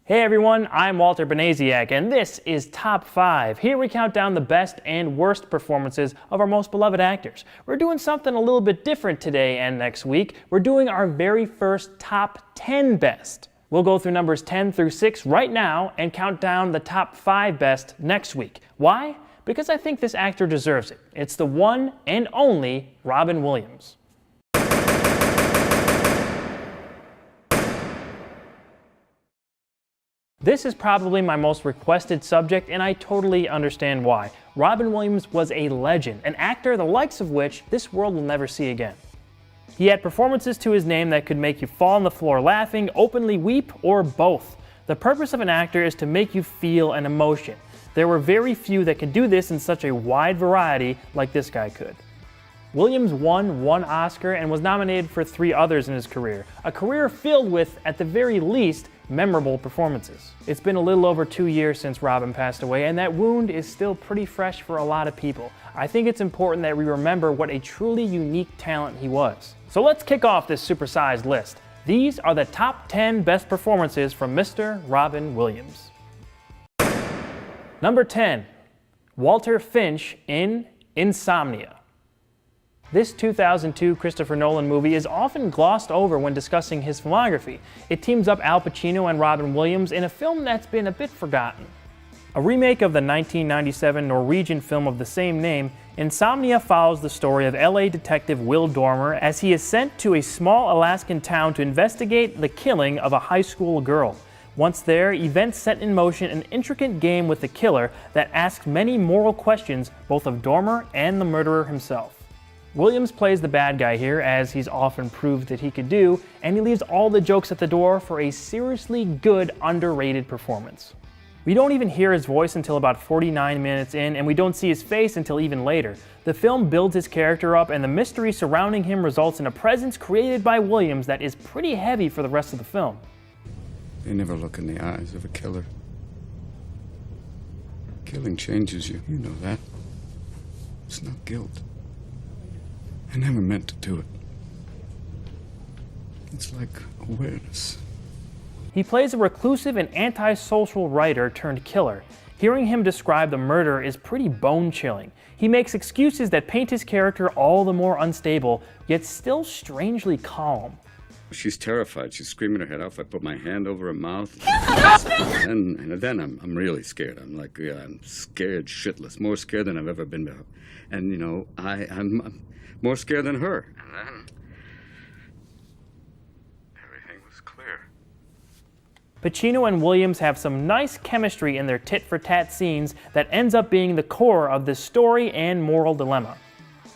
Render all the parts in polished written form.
Hey everyone, I'm Walter Banasiak, and this is Top 5. Here we count down the best and worst performances of our most beloved actors. We're doing something a little bit different today and next week. We're doing our very first Top 10 best. We'll go through numbers 10 through 6 right now and count down the top 5 best next week. Why? Because I think this actor deserves it. It's the one and only Robin Williams. This is probably my most requested subject, and I totally understand why. Robin Williams was a legend, an actor the likes of which this world will never see again. He had performances to his name that could make you fall on the floor laughing, openly weep, or both. The purpose of an actor is to make you feel an emotion. There were very few that could do this in such a wide variety like this guy could. Williams won 1 Oscar and was nominated for 3 others in his career, a career filled with, at the very least, memorable performances. It's been a little over 2 years since Robin passed away, and that wound is still pretty fresh for a lot of people. I think it's important that we remember what a truly unique talent he was. So let's kick off this supersized list. These are the top 10 best performances from Mr. Robin Williams. Number 10, Walter Finch in Insomnia. This 2002 Christopher Nolan movie is often glossed over when discussing his filmography. It teams up Al Pacino and Robin Williams in a film that's been a bit forgotten. A remake of the 1997 Norwegian film of the same name, Insomnia follows the story of LA detective Will Dormer as he is sent to a small Alaskan town to investigate the killing of a high school girl. Once there, events set in motion an intricate game with the killer that asks many moral questions both of Dormer and the murderer himself. Williams plays the bad guy here, as he's often proved that he could do, and he leaves all the jokes at the door for a seriously good, underrated performance. We don't even hear his voice until about 49 minutes in, and we don't see his face until even later. The film builds his character up, and the mystery surrounding him results in a presence created by Williams that is pretty heavy for the rest of the film. They never look in the eyes of a killer. Killing changes you, you know that. It's not guilt. I never meant to do it. It's like awareness. He plays a reclusive and antisocial writer turned killer. Hearing him describe the murder is pretty bone-chilling. He makes excuses that paint his character all the more unstable, yet still strangely calm. She's terrified. She's screaming her head off. I put my hand over her mouth. and then I'm really scared. I'm like, yeah, I'm scared shitless. More scared than I've ever been before. And, you know, I'm more scared than her. And then everything was clear. Pacino and Williams have some nice chemistry in their tit-for-tat scenes that ends up being the core of this story and moral dilemma.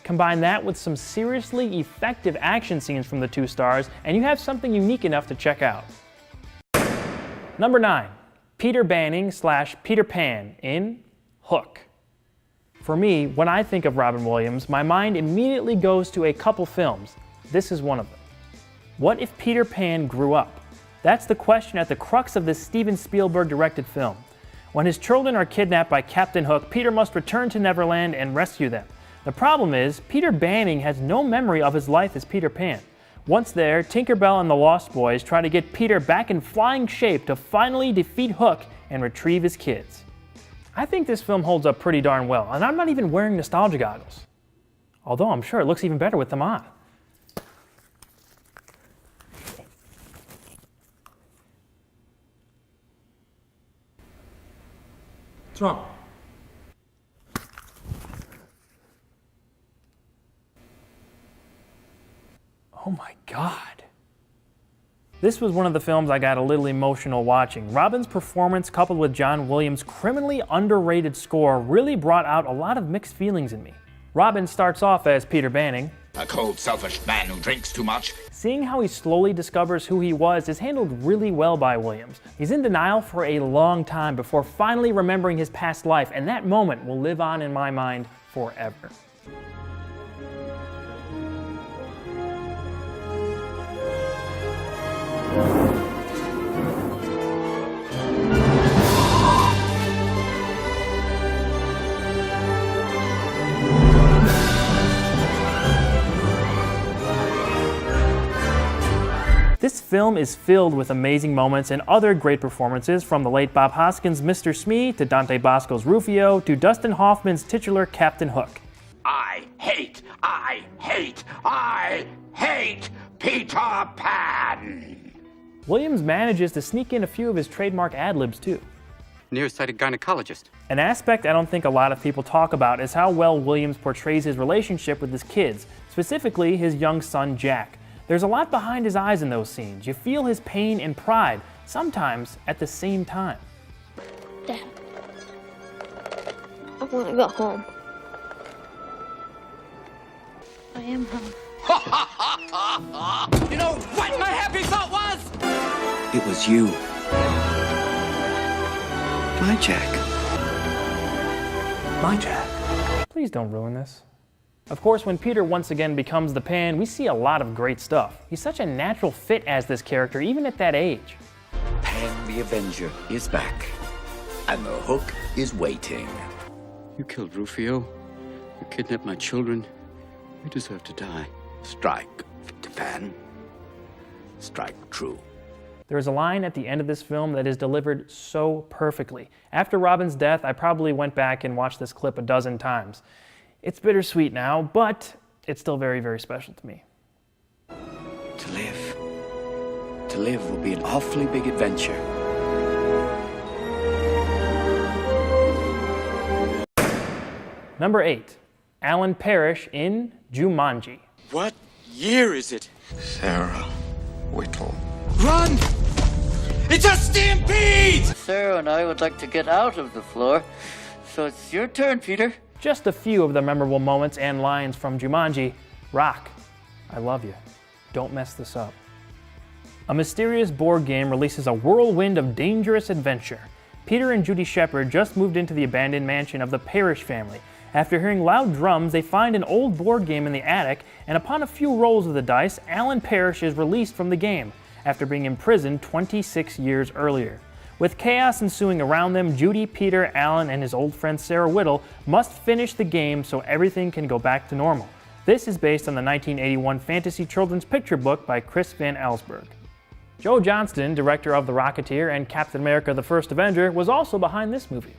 Combine that with some seriously effective action scenes from the 2 stars, and you have something unique enough to check out. Number 9, Peter Banning / Peter Pan in Hook. For me, when I think of Robin Williams, my mind immediately goes to a couple films. This is one of them. What if Peter Pan grew up? That's the question at the crux of this Steven Spielberg-directed film. When his children are kidnapped by Captain Hook, Peter must return to Neverland and rescue them. The problem is, Peter Banning has no memory of his life as Peter Pan. Once there, Tinkerbell and the Lost Boys try to get Peter back in flying shape to finally defeat Hook and retrieve his kids. I think this film holds up pretty darn well, and I'm not even wearing nostalgia goggles. Although I'm sure it looks even better with them on. What's wrong? Oh my God. This was one of the films I got a little emotional watching. Robin's performance, coupled with John Williams' criminally underrated score, really brought out a lot of mixed feelings in me. Robin starts off as Peter Banning, a cold, selfish man who drinks too much. Seeing how he slowly discovers who he was is handled really well by Williams. He's in denial for a long time before finally remembering his past life, and that moment will live on in my mind forever. film is filled with amazing moments and other great performances, from the late Bob Hoskins' Mr. Smee to Dante Bosco's Rufio to Dustin Hoffman's titular Captain Hook. I hate Peter Pan! Williams manages to sneak in a few of his trademark ad-libs too. Nearsighted gynecologist. An aspect I don't think a lot of people talk about is how well Williams portrays his relationship with his kids, specifically his young son Jack. There's a lot behind his eyes in those scenes. You feel his pain and pride, sometimes at the same time. Dad, I want to go home. I am home. You know what my happy thought was? It was you. My Jack. My Jack. Please don't ruin this. Of course, when Peter once again becomes the Pan, we see a lot of great stuff. He's such a natural fit as this character, even at that age. Pan the Avenger is back. And the hook is waiting. You killed Rufio. You kidnapped my children. You deserve to die. Strike, Victor Pan. Strike true. There is a line at the end of this film that is delivered so perfectly. After Robin's death, I probably went back and watched this clip a dozen times. It's bittersweet now, but it's still very, very special to me. To live will be an awfully big adventure. Number 8, Alan Parrish in Jumanji. What year is it? Sarah Whittle. Run! It's a stampede! Sarah and I would like to get out of the floor, so it's your turn, Peter. Just a few of the memorable moments and lines from Jumanji. Rock, I love you. Don't mess this up. A mysterious board game releases a whirlwind of dangerous adventure. Peter and Judy Shepard just moved into the abandoned mansion of the Parrish family. After hearing loud drums, they find an old board game in the attic, and upon a few rolls of the dice, Alan Parrish is released from the game, after being imprisoned 26 years earlier. With chaos ensuing around them, Judy, Peter, Alan, and his old friend Sarah Whittle must finish the game so everything can go back to normal. This is based on the 1981 fantasy children's picture book by Chris Van Allsburg. Joe Johnston, director of The Rocketeer and Captain America: The First Avenger, was also behind this movie.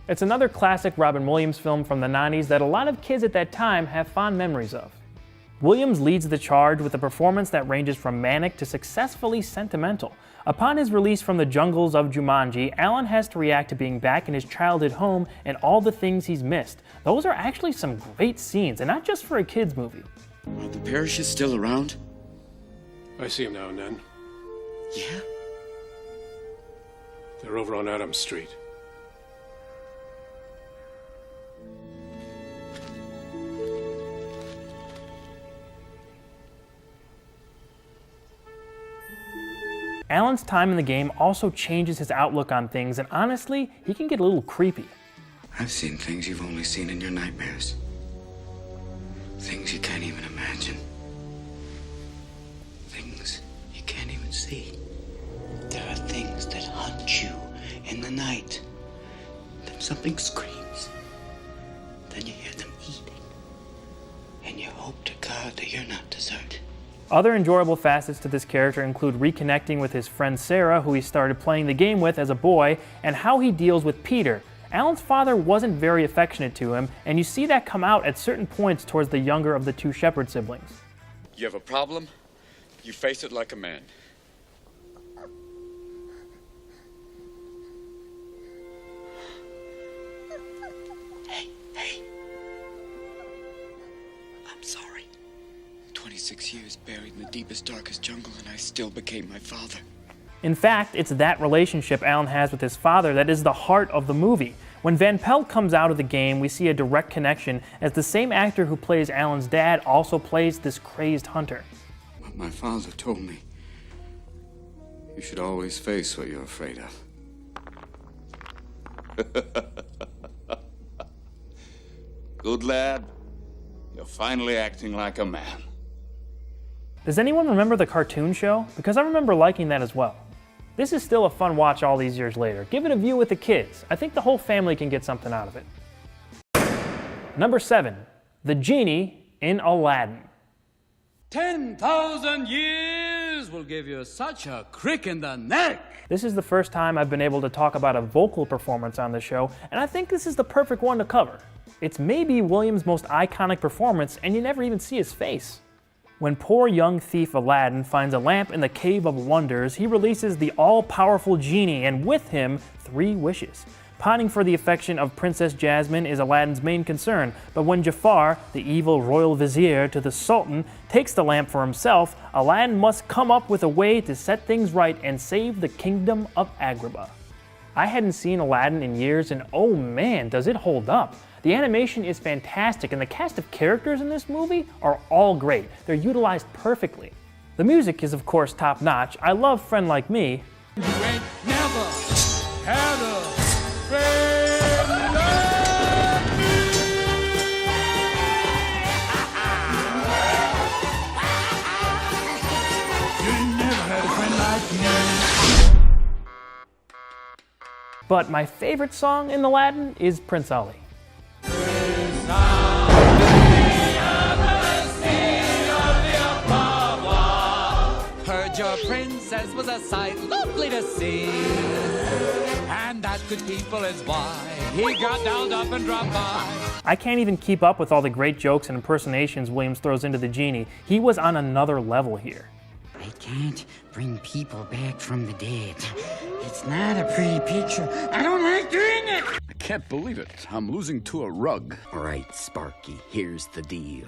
It's another classic Robin Williams film from the 90s that a lot of kids at that time have fond memories of. Williams leads the charge with a performance that ranges from manic to successfully sentimental. Upon his release from the jungles of Jumanji, Alan has to react to being back in his childhood home and all the things he's missed. Those are actually some great scenes, and not just for a kid's movie. Are the Parrishes still around? I see them now and then. Yeah? They're over on Adams Street. Alan's time in the game also changes his outlook on things, and honestly, he can get a little creepy. I've seen things you've only seen in your nightmares. Things you can't even imagine. Things you can't even see. There are things that hunt you in the night. Then something screams. Then you hear them eating. And you hope to God that you're not dessert. Other enjoyable facets to this character include reconnecting with his friend Sarah, who he started playing the game with as a boy, and how he deals with Peter. Alan's father wasn't very affectionate to him, and you see that come out at certain points towards the younger of the two Shepard siblings. You have a problem? You face it like a man. Hey. I'm sorry. 26 years buried in the deepest, darkest jungle, and I still became my father. In fact, it's that relationship Alan has with his father that is the heart of the movie. When Van Pelt comes out of the game, we see a direct connection, as the same actor who plays Alan's dad also plays this crazed hunter. What my father told me. You should always face what you're afraid of. Good lad. You're finally acting like a man. Does anyone remember the cartoon show? Because I remember liking that as well. This is still a fun watch all these years later. Give it a view with the kids. I think the whole family can get something out of it. Number 7, The Genie in Aladdin. 10,000 years will give you such a crick in the neck. This is the first time I've been able to talk about a vocal performance on the show, and I think this is the perfect one to cover. It's maybe Williams' most iconic performance, and you never even see his face. When poor young thief Aladdin finds a lamp in the Cave of Wonders, he releases the all-powerful genie, and with him, 3 wishes. Pining for the affection of Princess Jasmine is Aladdin's main concern, but when Jafar, the evil royal vizier to the Sultan, takes the lamp for himself, Aladdin must come up with a way to set things right and save the kingdom of Agrabah. I hadn't seen Aladdin in years, and oh man, does it hold up. The animation is fantastic, and the cast of characters in this movie are all great. They're utilized perfectly. The music is of course top-notch. I love Friend Like Me. You ain't never had a friend like me. You never had a friend like me. But my favorite song in Aladdin is Prince Ali. Heard your princess was a sight lovely to see, and that good people is why he got dolled up and dropped by. I can't even keep up with all the great jokes and impersonations Williams throws into the genie. He was on another level here. I can't bring people back from the dead. It's not a pretty picture. I don't like doing it. I can't believe it. I'm losing to a rug. All right, Sparky, here's the deal.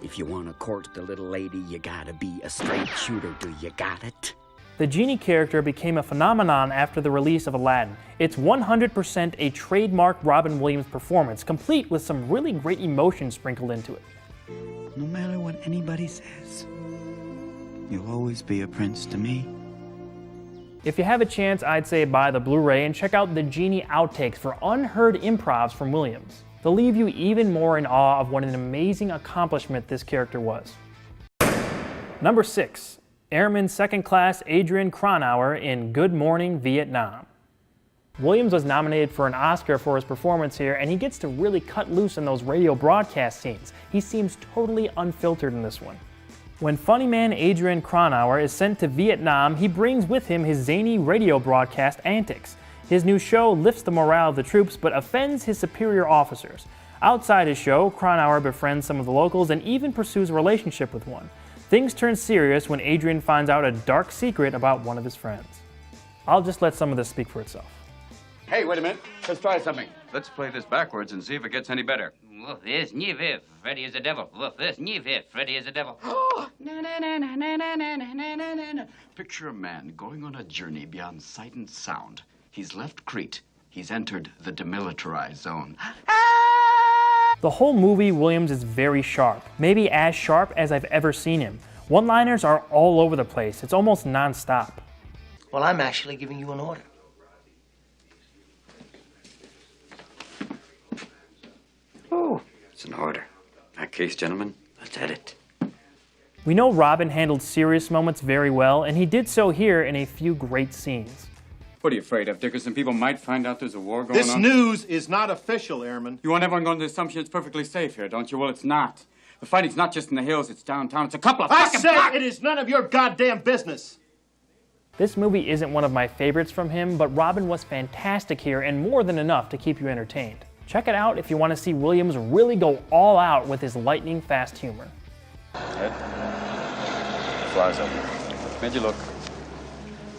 If you want to court the little lady, you gotta be a straight shooter. Do you got it? The genie character became a phenomenon after the release of Aladdin. It's 100% a trademark Robin Williams performance, complete with some really great emotion sprinkled into it. No matter what anybody says, you'll always be a prince to me. If you have a chance, I'd say buy the Blu-ray and check out the Genie outtakes for unheard improvs from Williams. They'll leave you even more in awe of what an amazing accomplishment this character was. Number 6, Airman Second Class Adrian Cronauer in Good Morning Vietnam. Williams was nominated for an Oscar for his performance here, and he gets to really cut loose in those radio broadcast scenes. He seems totally unfiltered in this one. When funny man Adrian Cronauer is sent to Vietnam, he brings with him his zany radio broadcast antics. His new show lifts the morale of the troops but offends his superior officers. Outside his show, Cronauer befriends some of the locals and even pursues a relationship with one. Things turn serious when Adrian finds out a dark secret about one of his friends. I'll just let some of this speak for itself. Hey, wait a minute. Let's try something. Let's play this backwards and see if it gets any better. Woof is Niviv, Freddy is a devil. Woof is Niviv, Freddy is a devil. Picture a man going on a journey beyond sight and sound. He's left Crete. He's entered the demilitarized zone. The whole movie, Williams is very sharp, maybe as sharp as I've ever seen him. One-liners are all over the place. It's almost non-stop. Well, I'm actually giving you an order. Oh, it's an order. In that case, gentlemen, let's hit it. We know Robin handled serious moments very well, and he did so here in a few great scenes. What are you afraid of, Dickerson? People might find out there's a war going on? This news is not official, Airman. You want everyone going to the assumption it's perfectly safe here, don't you? Well, it's not. The fighting's not just in the hills, it's downtown. It's a couple of fucking it is none of your goddamn business. This movie isn't one of my favorites from him, but Robin was fantastic here and more than enough to keep you entertained. Check it out if you want to see Williams really go all out with his lightning-fast humor. Ed? Flies open. Made you look.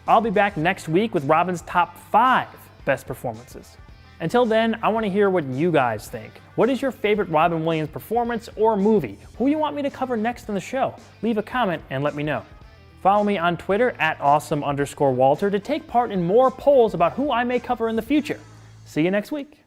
I'll be back next week with Robin's top 5 best performances. Until then, I want to hear what you guys think. What is your favorite Robin Williams performance or movie? Who do you want me to cover next on the show? Leave a comment and let me know. Follow me on Twitter at @awesome_Walter to take part in more polls about who I may cover in the future. See you next week.